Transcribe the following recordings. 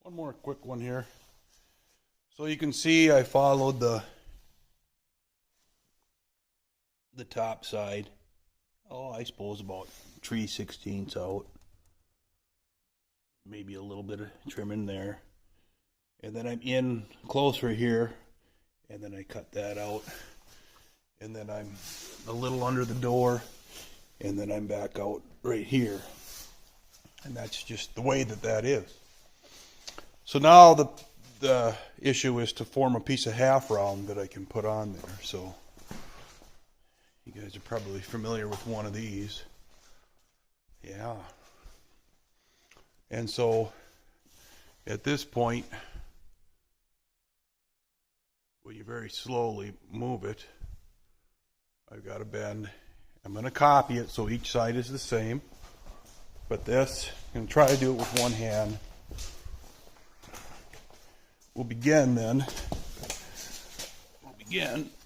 One more quick one here. So you can see I followed the top side. Oh, I suppose about 3/16 out. Maybe a little bit of trim in there. And then I'm in closer here, and then I cut that out. And then I'm a little under the door, and then I'm back out right here. And that's just the way that is. So now the issue is to form a piece of half round that I can put on there. So you guys are probably familiar with one of these. Yeah. And so at this point, when you very slowly move it, I've got to bend. I'm going to copy it so each side is the same. But this, I'm going to try to do it with one hand. We'll begin then.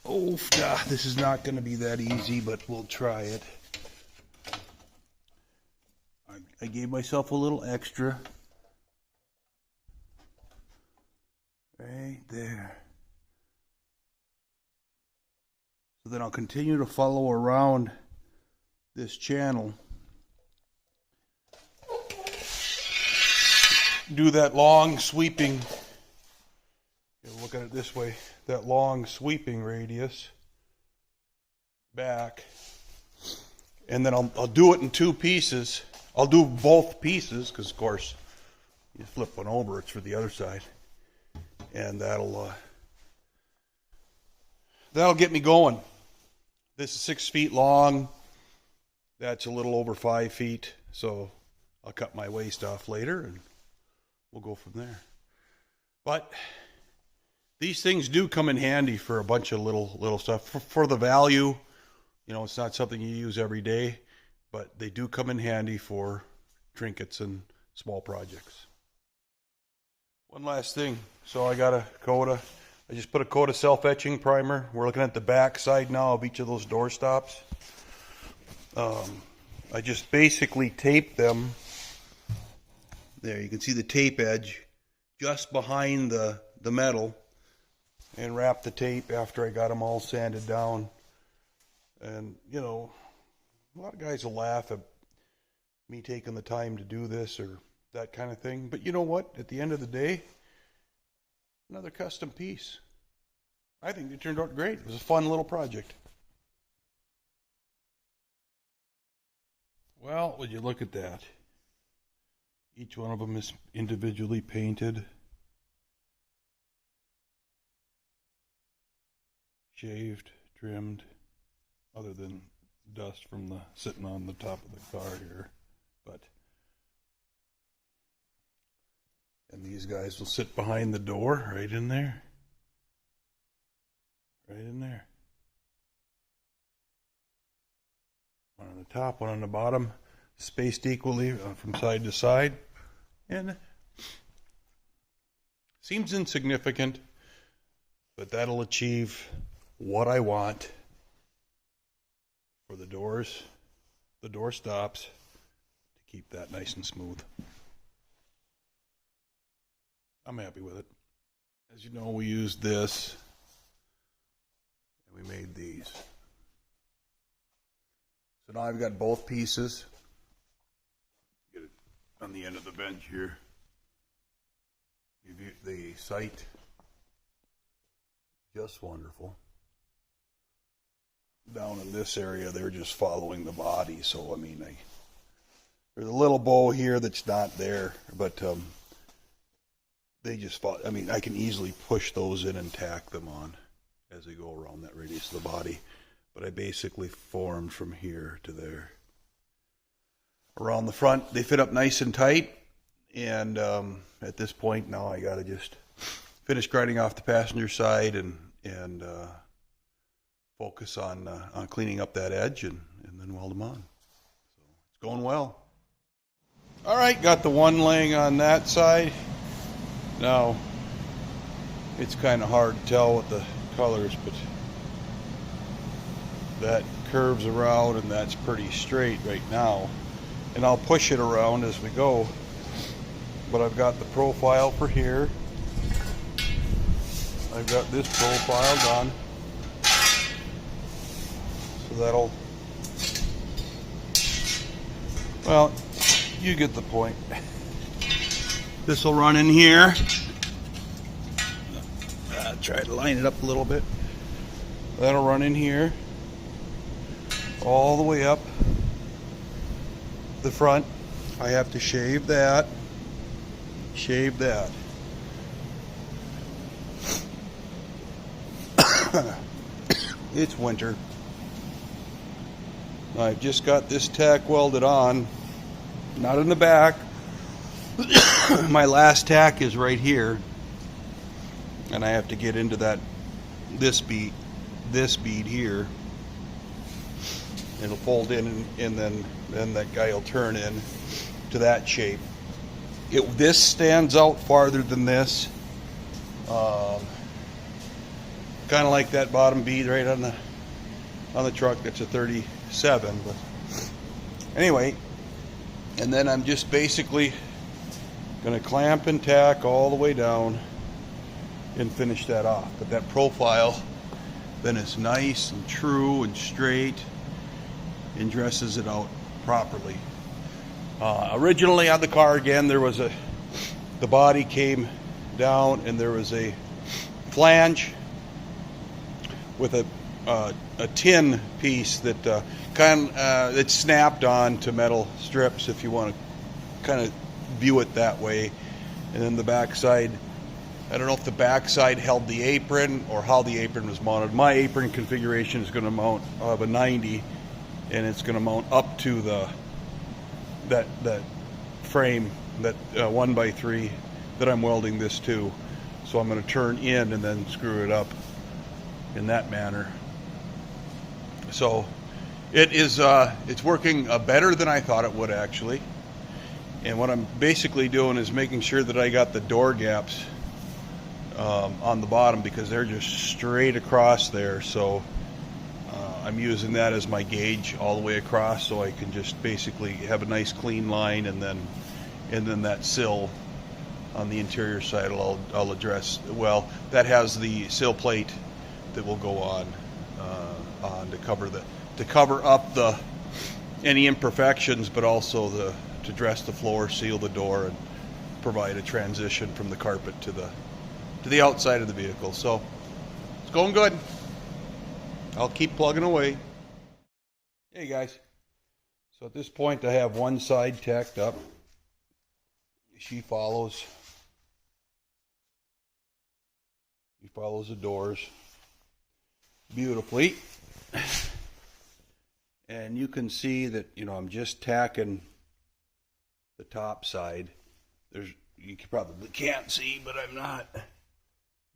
Oh, God, this is not going to be that easy, but we'll try it. I gave myself a little extra. Right there. So then I'll continue to follow around this channel. Do that long sweeping, look at it this way, that long sweeping radius back. And then I'll do it in two pieces. I'll do both pieces because, of course, you flip one over, it's for the other side. And that'll get me going. This is 6 feet long. That's a little over 5 feet. So I'll cut my waist off later and we'll go from there. But these things do come in handy for a bunch of little stuff. For the value, it's not something you use every day, but they do come in handy for trinkets and small projects. One last thing. So I got I just put a coat of self-etching primer. We're looking at the back side now of each of those door stops. I just basically taped them. There, you can see the tape edge just behind the metal, and wrapped the tape after I got them all sanded down. And, a lot of guys will laugh at me taking the time to do this or that kind of thing. But you know what? At the end of the day, another custom piece. I think it turned out great. It was a fun little project. Well, would you look at that? Each one of them is individually painted, shaved, trimmed, other than dust from sitting on the top of the car here. And these guys will sit behind the door, right in there. Right in there. One on the top, one on the bottom, spaced equally from side to side. And seems insignificant, but that'll achieve what I want for the doors, the door stops, to keep that nice and smooth. I'm happy with it. As you know, we used this, and we made these. So now I've got both pieces. Get it on the end of the bench here. The sight, just wonderful. Down in this area, they're just following the body. So, there's a little bow here that's not there, but they just follow. I can easily push those in and tack them on as they go around that radius of the body. But I basically formed from here to there. Around the front, they fit up nice and tight. And at this point now, I got to just finish grinding off the passenger side and focus on cleaning up that edge and then weld them on. So it's going well. All right, got the one laying on that side. Now, it's kind of hard to tell with the colors, but that curves around and that's pretty straight right now. And I'll push it around as we go. but I've got the profile for here. I've got this profile done. So that'll, well, you get the point. This will run in here. Try to line it up a little bit. That'll run in here all the way up the front. I have to shave that. Shave that. It's winter. I've just got this tack welded on, not in the back. My last tack is right here, and I have to get into this bead here. It'll fold in, and then that guy will turn in to that shape. This stands out farther than this, kind of like that bottom bead right on the truck. That's a 37, but anyway. And then I'm just basically going to clamp and tack all the way down and finish that off. But that profile then is nice and true and straight and dresses it out properly. Originally on the car, again, there was the body came down and there was a flange with a tin piece that it snapped on to metal strips, if you want to kind of view it that way. And then the backside, I don't know if the backside held the apron or how the apron was mounted. My apron configuration is going to mount a 90, and it's going to mount up to that frame, that 1x3 that I'm welding this to. So I'm going to turn in and then screw it up in that manner. So it is it's working better than I thought it would, actually. And what I'm basically doing is making sure that I got the door gaps on the bottom, because they're just straight across there. So I'm using that as my gauge all the way across, so I can just basically have a nice clean line, and then that sill on the interior side I'll address. Well, that has the sill plate that will go on to cover up any imperfections, but also to dress the floor, seal the door, and provide a transition from the carpet to the outside of the vehicle. So it's going good. I'll keep plugging away. Hey guys, so at this point I have one side tacked up. She follows the doors beautifully, and you can see that, I'm just tacking the top side. You probably can't see, but I'm not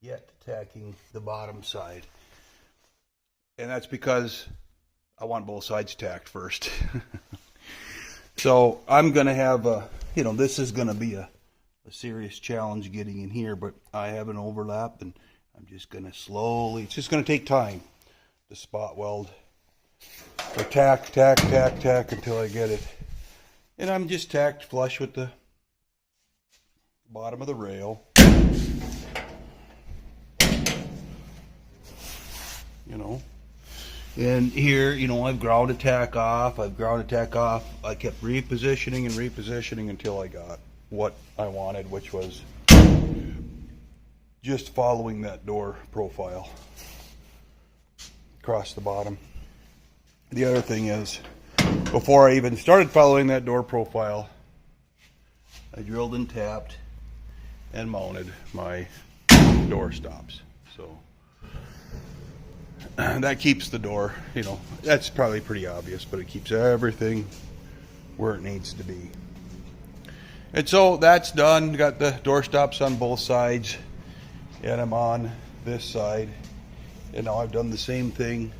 yet tacking the bottom side. And that's because I want both sides tacked first. So I'm going to have this is going to be a serious challenge getting in here, but I have an overlap, and I'm just going to slowly, it's just going to take time to spot weld or tack until I get it. And I'm just tacked flush with the bottom of the rail. And here, I've ground a tack off. I kept repositioning until I got what I wanted, which was just following that door profile across the bottom. The other thing is, before I even started following that door profile, I drilled and tapped and mounted my door stops. So that keeps the door, that's probably pretty obvious, but it keeps everything where it needs to be. And so that's done. Got the door stops on both sides, and I'm on this side. And now I've done the same thing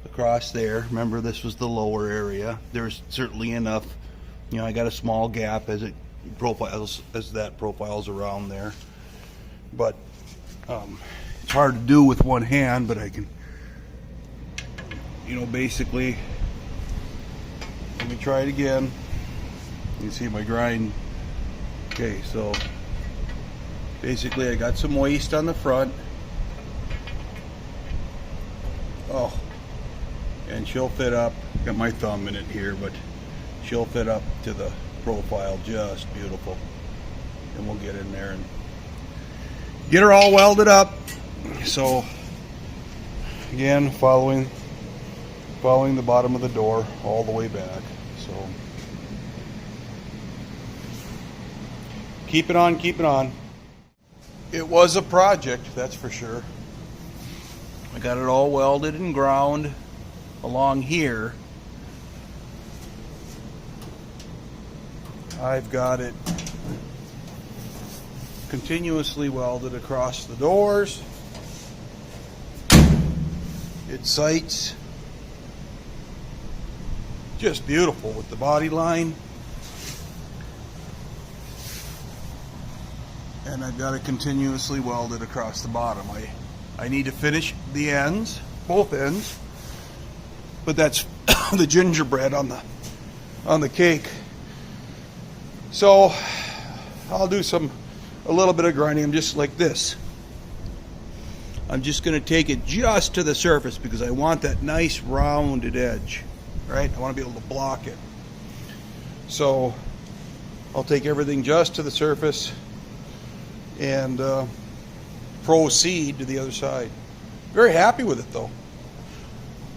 across there. Remember, this was the lower area. There's certainly enough, I got a small gap as that profiles around there. But it's hard to do with one hand, but I can, basically, let me try it again. You see my grind Okay, so basically I got some waste on the front. Oh, and she'll fit up. Got my thumb in it here, but she'll fit up to the profile just beautiful. And we'll get in there and get her all welded up. So again, following the bottom of the door all the way back. So keep it on, keep it on. It was a project, that's for sure. I got it all welded and ground along here. I've got it continuously welded across the doors. It sights just beautiful with the body line. And I've got it continuously welded across the bottom. I need to finish the ends, both ends, but that's the gingerbread on the cake. So I'll do a little bit of grinding. I'm just like this. I'm just going to take it just to the surface because I want that nice rounded edge, right? I want to be able to block it. So I'll take everything just to the surface and proceed to the other side. Very happy with it though.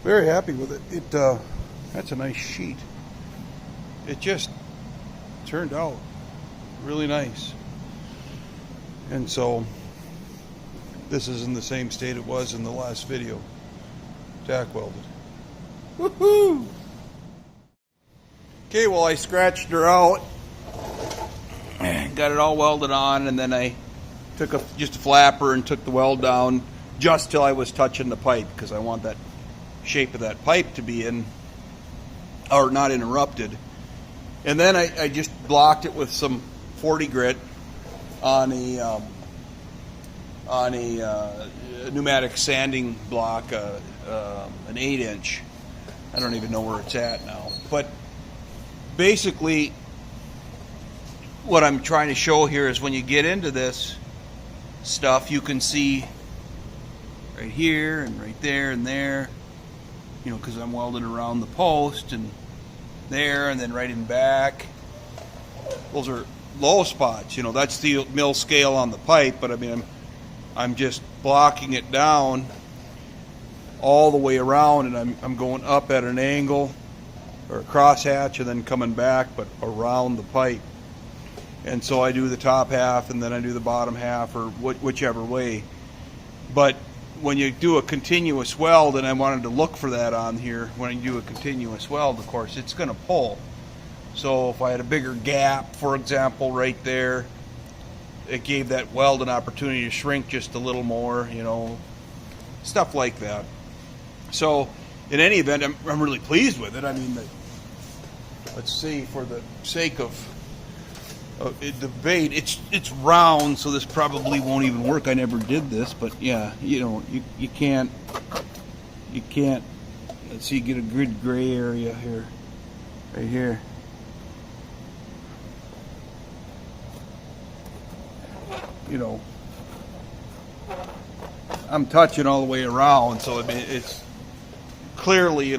Very happy with it. That's a nice sheet. It just turned out really nice. And so this is in the same state it was in the last video. Tack welded. Woohoo! Okay, well I scratched her out. Got it all welded on, and then I took just a flapper and took the weld down just till I was touching the pipe because I want that shape of that pipe to be in, or not interrupted. And then I just blocked it with some 40 grit on a pneumatic sanding block, an 8-inch. I don't even know where it's at now. But basically, what I'm trying to show here is when you get into this stuff, you can see right here and right there and there, you know, because I'm welding around the post and there and then right in back. Those are low spots, you know, that's the mill scale on the pipe, but I mean, I'm just blocking it down all the way around, and I'm going up at an angle or a crosshatch and then coming back, but around the pipe. And so I do the top half and then I do the bottom half, or whichever way. But when you do a continuous weld, and I wanted to look for that on here, when you do a continuous weld, of course, it's going to pull. So if I had a bigger gap, for example, right there, it gave that weld an opportunity to shrink just a little more, you know, stuff like that. So in any event, I'm really pleased with it. I mean, let's see, for the sake of debate, it's round, so this probably won't even work. I never did this, but yeah, you know, you can't. Let's see, get a good gray area here, right here. You know, I'm touching all the way around, so it's clearly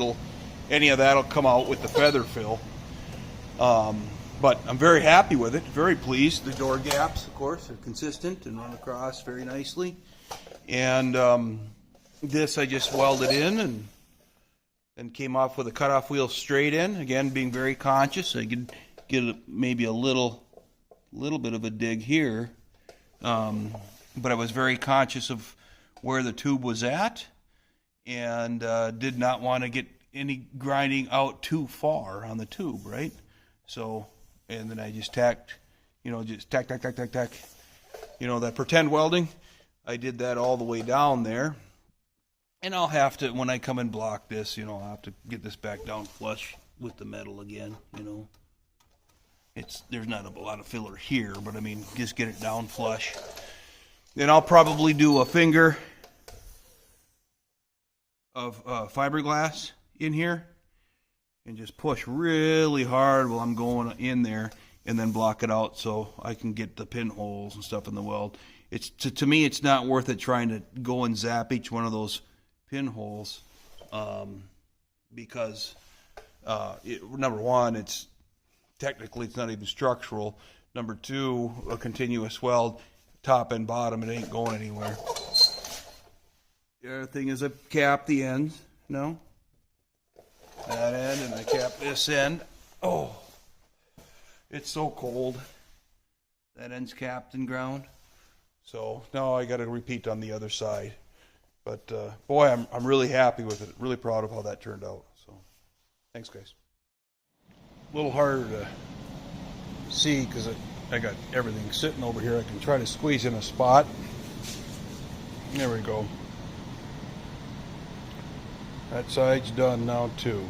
any of that'll come out with the feather fill. But I'm very happy with it, very pleased. The door gaps, of course, are consistent and run across very nicely. And this I just welded in and came off with a cutoff wheel straight in. Again, being very conscious. I could get maybe a little bit of a dig here. But I was very conscious of where the tube was at, and did not want to get any grinding out too far on the tube, right? So, and then I just tacked, you know, just tack. You know, that pretend welding, I did that all the way down there. And I'll have to, when I come and block this, you know, I'll have to get this back down flush with the metal again, you know. There's not a lot of filler here, but I mean, just get it down flush. Then I'll probably do a finger of fiberglass in here and just push really hard while I'm going in there. and then block it out so I can get the pinholes and stuff in the weld. It's to me, it's not worth it trying to go and zap each one of those pinholes, because number one, it's not even structural. Number two, a continuous weld, top and bottom, it ain't going anywhere. The other thing is I cap the ends, that end, and I cap this end. Oh, it's so cold. That end's capped and ground. So now I got to repeat on the other side. But boy, I'm really happy with it. Really proud of how that turned out. So thanks, guys. A little harder to see because I got everything sitting over here. I can try to squeeze in a spot. There we go. That side's done now too.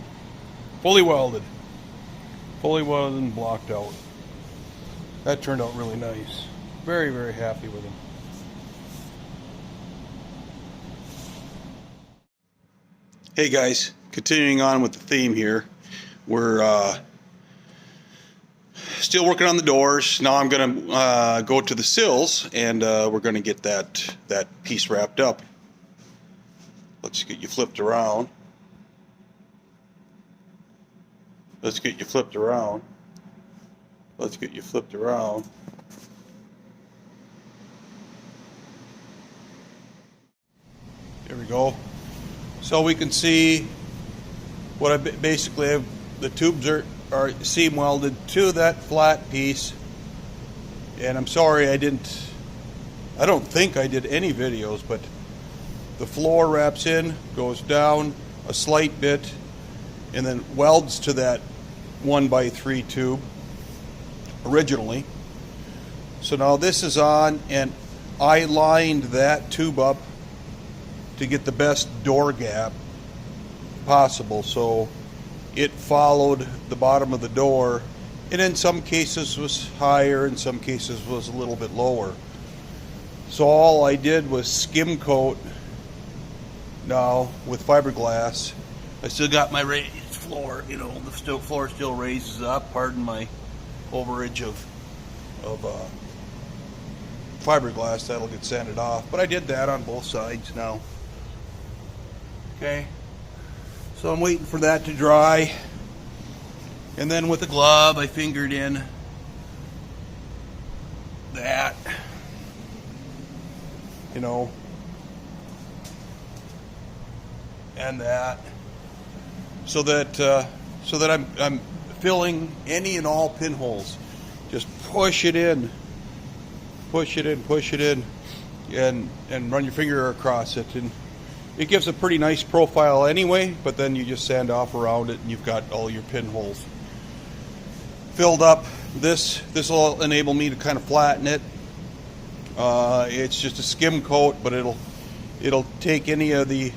Fully welded. Fully welded and blocked out. That turned out really nice. Very, very happy with them. Hey guys, continuing on with the theme here. We're still working on the doors. Now I'm going to go to the sills, and we're going to get that piece wrapped up. Let's get you flipped around. Let's get you flipped around. Let's get you flipped around. There we go. So we can see what I basically have. The tubes are seam welded to that flat piece. And I'm sorry I don't think I did any videos, but the floor wraps in, goes down a slight bit, and then welds to that 1x3 tube originally. So now this is on, and I lined that tube up to get the best door gap possible, so it followed the bottom of the door, and in some cases was higher, in some cases was a little bit lower. So all I did was skim coat now with fiberglass. I still got my raised floor, the floor still raises up, pardon my overage of fiberglass. That'll get sanded off, but I did that on both sides now. Okay, so I'm waiting for that to dry, and then with a glove I fingered in that, and that, so that I'm filling any and all pinholes. Just push it in, and run your finger across it, and it gives a pretty nice profile anyway, but then you just sand off around it and you've got all your pinholes filled up. This will enable me to kind of flatten it. It's just a skim coat, but it'll take any of the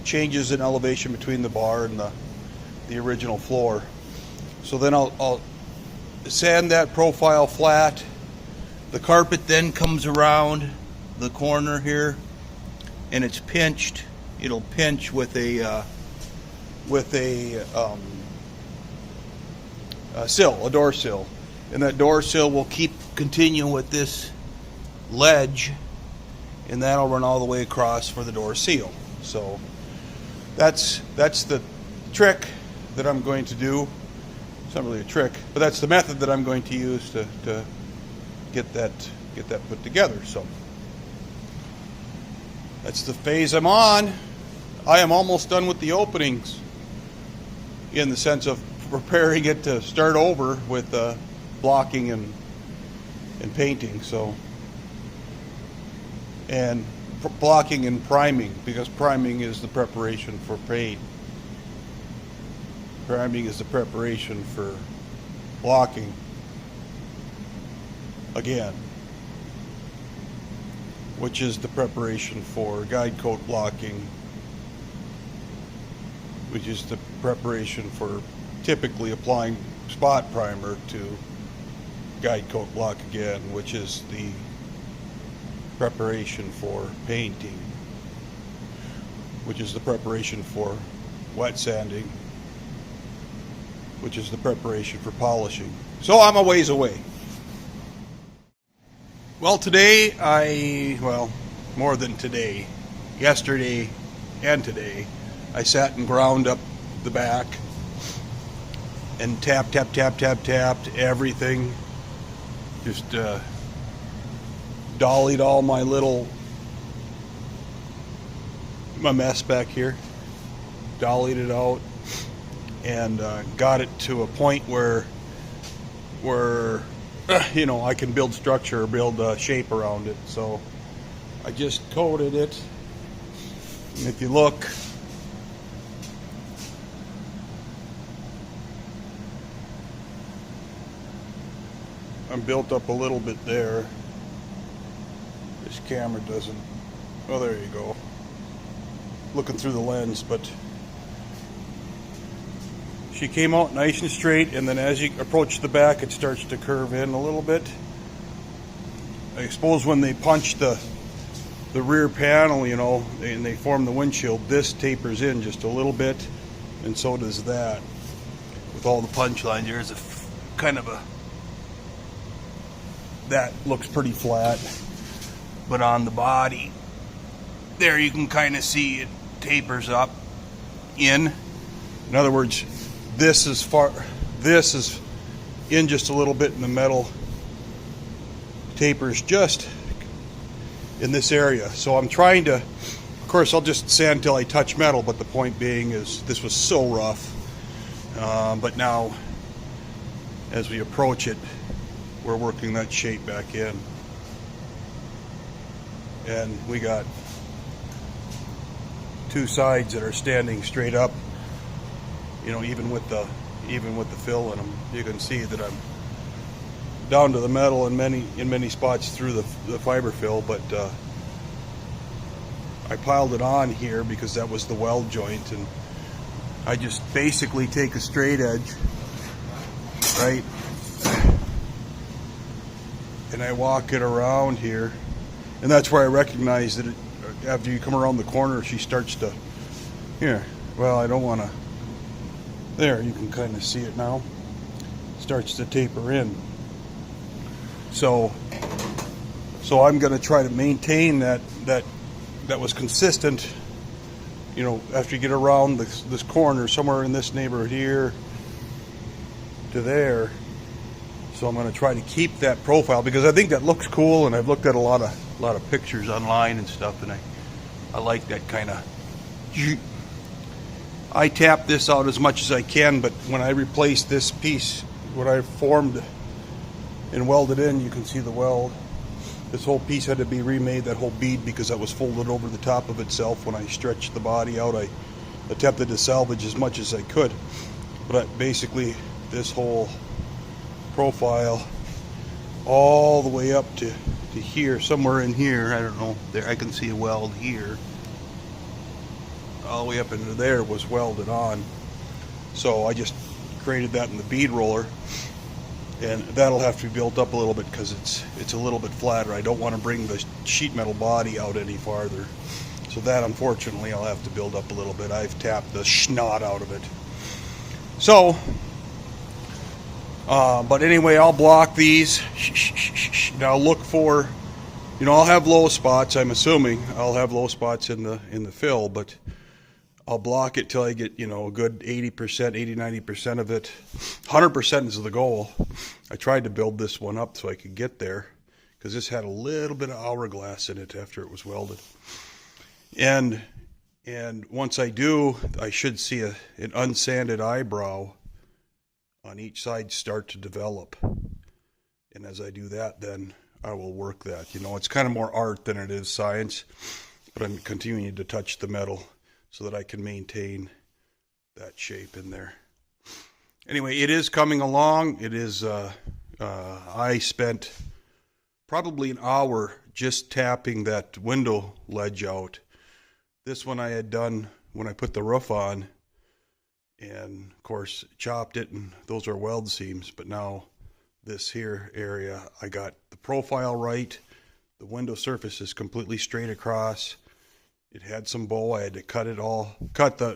changes in elevation between the bar and the original floor. So then I'll sand that profile flat. The carpet then comes around the corner here, and it's pinched. It'll pinch with a sill, a door sill, and that door sill will continue with this ledge, and that'll run all the way across for the door seal. So that's the trick that I'm going to do. It's not really a trick, but that's the method that I'm going to use to get that put together. So that's the phase I'm on. I am almost done with the openings, in the sense of preparing it to start over with blocking and painting. So, and blocking and priming, because priming is the preparation for paint. Priming is the preparation for blocking. Again, which is the preparation for guide coat blocking, which is the preparation for typically applying spot primer to guide coat block again, which is the preparation for painting, which is the preparation for wet sanding, which is the preparation for polishing. So I'm a ways away. Well, today more than today, yesterday and today, I sat and ground up the back and tapped everything. Just dollied all my mess back here, dollied it out, and got it to a point where I can build structure or build shape around it. So I just coated it, and if you look, I'm built up a little bit there. This camera doesn't, oh, there you go, looking through the lens, but she came out nice and straight, and then as you approach the back, it starts to curve in a little bit. I suppose when they punch the rear panel, and they form the windshield, this tapers in just a little bit, and so does that. With all the punch lines, there's a kind of that looks pretty flat, but on the body there you can kind of see it tapers up in. In other words, this is in just a little bit, and the metal tapers just in this area. So I'm trying to, of course I'll just sand till I touch metal, but the point being is this was so rough, but now as we approach it, we're working that shape back in, and we got two sides that are standing straight up. Even with the fill in them, you can see that I'm down to the metal in many spots through the fiber fill, but I piled it on here because that was the weld joint, and I just basically take a straight edge, right, and I walk it around here, and that's where I recognize that after you come around the corner, she starts to, I don't want to, there, you can kind of see it now, starts to taper in. So I'm going to try to maintain that was consistent, after you get around this corner, somewhere in this neighborhood here to there. So I'm going to try to keep that profile because I think that looks cool, and I've looked at a lot of pictures online and stuff, and I like that kind of. I tap this out as much as I can, but when I replace this piece, what I formed and welded in, you can see the weld. This whole piece had to be remade, that whole bead, because that was folded over the top of itself. When I stretched the body out, I attempted to salvage as much as I could, but basically this whole profile all the way up to here, somewhere in here, I don't know, there I can see a weld here, all the way up into there was welded on. So I just created that in the bead roller, and that'll have to be built up a little bit because it's a little bit flatter. I don't want to bring the sheet metal body out any farther, so that unfortunately I'll have to build up a little bit. I've tapped the snot out of it. So but anyway, I'll block these. Now look for, I'll have low spots. I'm assuming I'll have low spots in the fill, but I'll block it till I get, a good 80%, 80-90% of it. 100% is the goal. I tried to build this one up so I could get there, because this had a little bit of hourglass in it after it was welded. And once I do, I should see an unsanded eyebrow on each side start to develop. And as I do that, then I will work that. It's kind of more art than it is science, but I'm continuing to touch the metal so that I can maintain that shape in there. Anyway, it is coming along. It is, I spent probably an hour just tapping that window ledge out. This one I had done when I put the roof on, and of course chopped it, and those are weld seams. But now this here area, I got the profile right. The window surface is completely straight across. It had some bow. I had to cut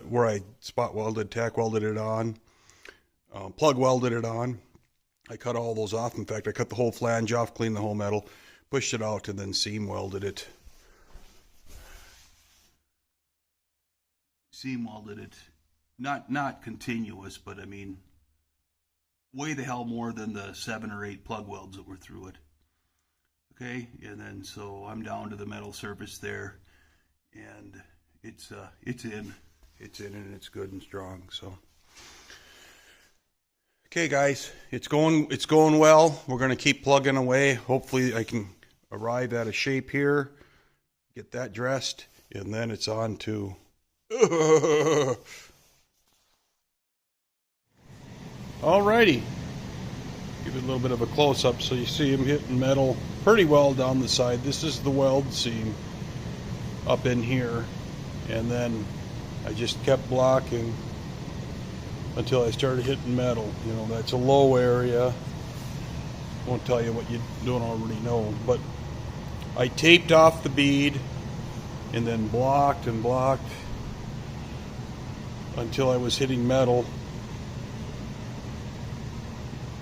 where I spot welded, tack welded it on, plug welded it on. I cut all those off. In fact, I cut the whole flange off, cleaned the whole metal, pushed it out, and then seam welded it. Seam welded it. Not continuous, but I mean, way the hell more than the 7 or 8 plug welds that were through it. Okay, and then so I'm down to the metal surface there, and it's in and it's good and strong. So okay, guys, it's going well. We're gonna keep plugging away. Hopefully, I can arrive at a shape here, get that dressed, and then it's on to. Alrighty. Give it a little bit of a close-up so you see him hitting metal pretty well down the side. This is the weld seam up in here, and then I just kept blocking until I started hitting metal. You know, that's a low area. Won't tell you what you don't already know, but I taped off the bead and then blocked and blocked until I was hitting metal.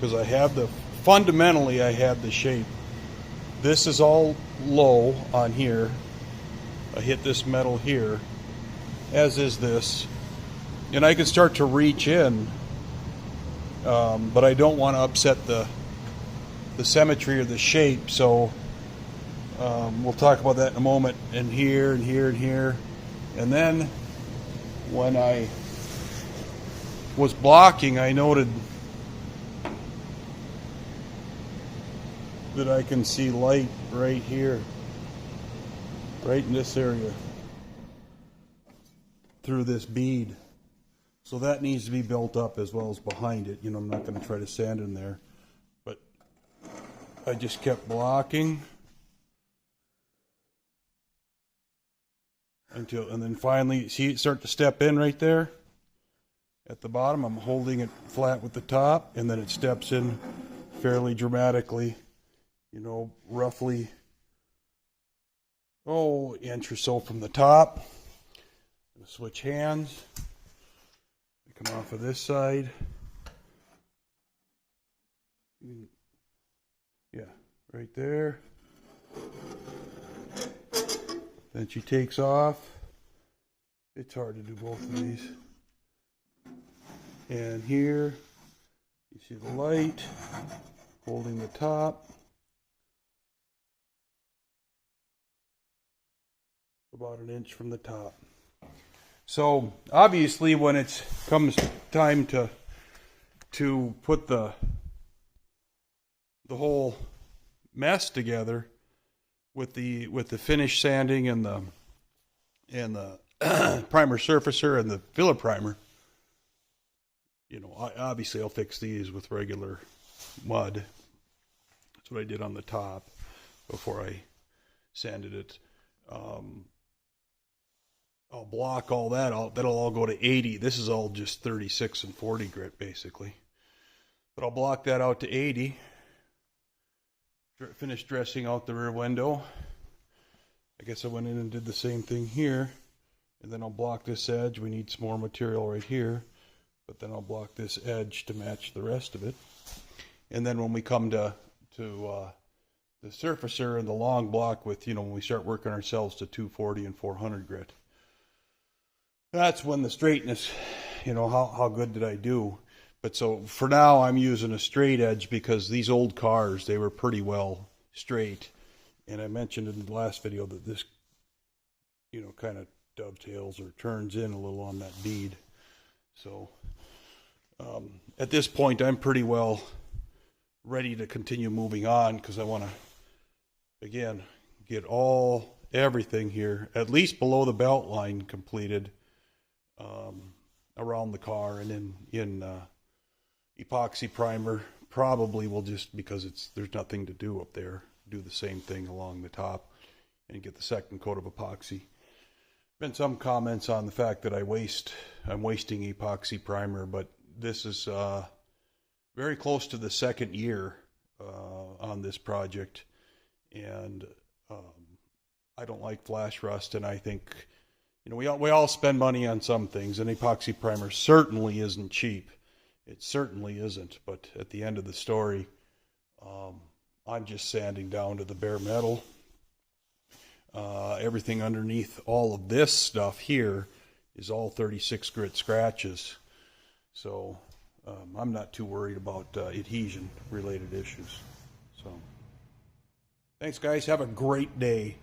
Because fundamentally I had the shape. This is all low on here. I hit this metal here, as is this. And I can start to reach in, but I don't want to upset the symmetry or the shape, so we'll talk about that in a moment. And here, and here, and here. And then when I was blocking, I noted that I can see light right here, right in this area, through this bead. So that needs to be built up as well as behind it. You know, I'm not going to try to sand in there, but I just kept blocking and then finally, see it start to step in right there at the bottom. I'm holding it flat with the top, and then it steps in fairly dramatically. You know, roughly, inch or so from the top. I'm gonna switch hands. Come off of this side. Yeah, right there. Then she takes off. It's hard to do both of these. And here, you see the light, holding the top. About an inch from the top. So obviously, when it comes time to put the whole mess together with the finish sanding and the primer surfacer and the filler primer, you know, obviously I'll fix these with regular mud. That's what I did on the top before I sanded it. I'll block all that. That'll all go to 80. This is all just 36 and 40 grit, basically. But I'll block that out to 80. Finish dressing out the rear window. I guess I went in and did the same thing here. And then I'll block this edge. We need some more material right here. But then I'll block this edge to match the rest of it. And then when we come to the surfacer and the long block with, you know, when we start working ourselves to 240 and 400 grit. That's when the straightness, you know, how good did I do? But so for now, I'm using a straight edge because these old cars, they were pretty well straight. And I mentioned in the last video that this, you know, kind of dovetails or turns in a little on that bead. So at this point, I'm pretty well ready to continue moving on because I want to, again, get everything here, at least below the belt line, completed. Around the car, and then in epoxy primer. Probably will just, because there's nothing to do up there, do the same thing along the top and get the second coat of epoxy. Been some comments on the fact that I'm wasting epoxy primer, but this is very close to the second year on this project, and I don't like flash rust, and I think, you know, we all spend money on some things, and epoxy primer certainly isn't cheap. It certainly isn't, but at the end of the story, I'm just sanding down to the bare metal. Everything underneath all of this stuff here is all 36 grit scratches. So I'm not too worried about adhesion related issues. So thanks guys, have a great day.